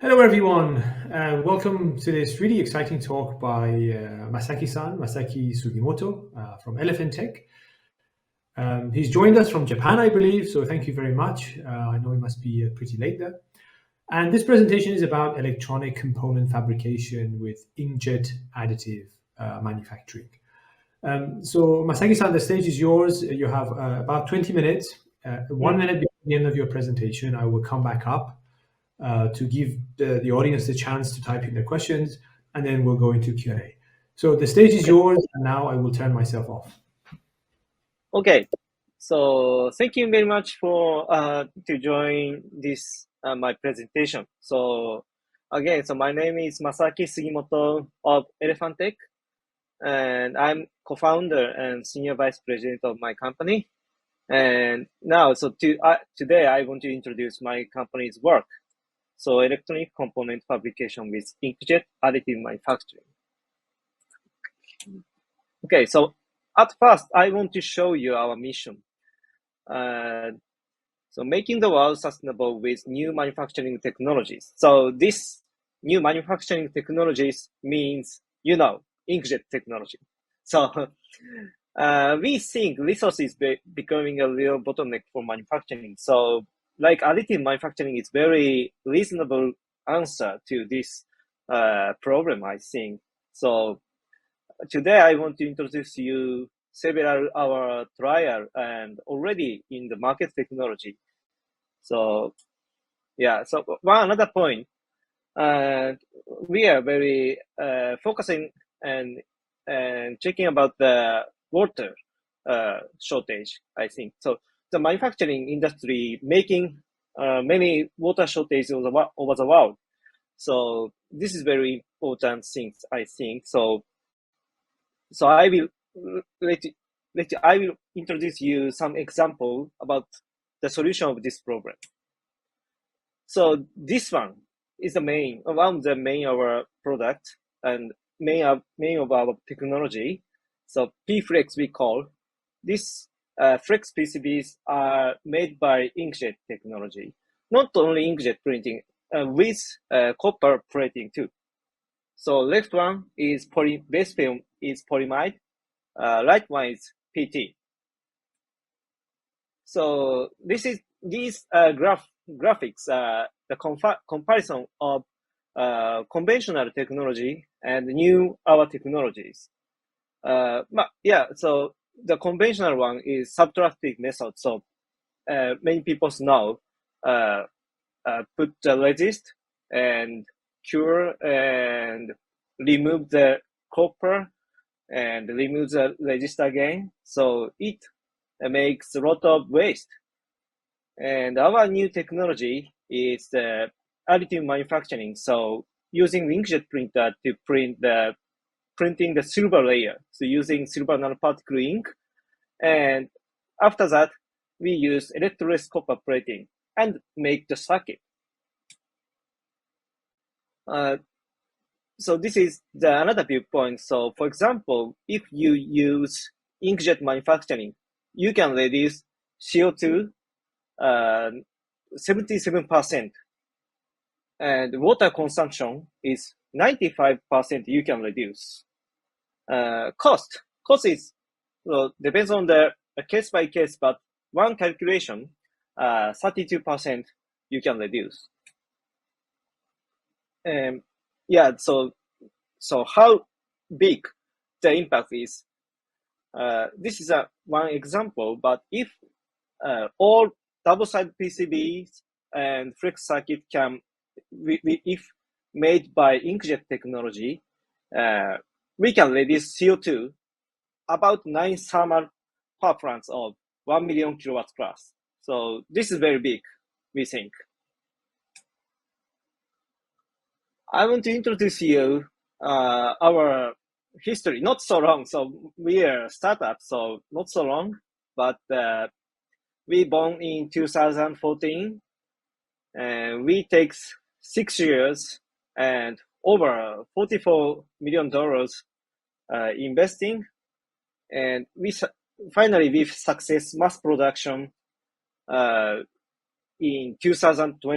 Hello, everyone, and welcome to this really exciting talk by Masaaki Sugimoto from Elephantech. He's joined us from Japan, I believe, so thank you very much. I know it must be pretty late there. And this presentation is about electronic component fabrication with inkjet additive manufacturing. So Masaki-san, the stage is yours. You have about 20 minutes. 1 minute before the end of your presentation, I will come back up to give the audience the chance to type in their questions, and then we'll go into Q&A. So the stage is yours, and now I will turn myself off. Okay, so thank you very much for to join this my presentation. So again, my name is Masaaki Sugimoto of Elephantech, and I'm co-founder and senior vice president of my company. And now, today I want to introduce my company's work. So electronic component fabrication with inkjet additive manufacturing. Okay, so at first I want to show you our mission. So making the world sustainable with new manufacturing technologies. So this new manufacturing technologies means, inkjet technology. So we think resources becoming a real bottleneck for manufacturing. So like additive manufacturing is very reasonable answer to this problem, I think. So today I want to introduce you several our trial and already in the market technology. So yeah, so one another point, we are very focusing and checking about the water shortage, I think. So the manufacturing industry making many water shortages over the world. So this is very important things, I think. So I will I will introduce you some example about the solution of this problem. So this one is one of the main of our product and main of our technology. So P-Flex we call. This Flex PCBs are made by inkjet technology. Not only inkjet printing, with copper plating too. So left one is base film is polyimide, right one is PT. So these graphics, the comparison of conventional technology and our technologies. So the conventional one is subtractive method. So many people know put the resist and cure and remove the copper and remove the resist again. So it makes a lot of waste. And our new technology is the additive manufacturing. So using inkjet printer to printing the silver layer. So using silver nanoparticle ink. And after that, we use electroless copper plating and make the circuit. So this is another viewpoint. So for example, if you use inkjet manufacturing, you can reduce CO2 77%, and water consumption is 95% you can reduce. Cost is depends on the case by case, but one calculation, 32% you can reduce. So how big the impact is? This is one example, but if all double-sided PCBs and flex circuit if made by inkjet technology, we can reduce CO2 about 9 thermal power plants of 1 million kilowatts plus. So this is very big, we think. I want to introduce you our history. Not so long. So we are a startup, so not so long, but we born in 2014, and we takes 6 years and over $44 million investing, and we finally with success mass production in 2020.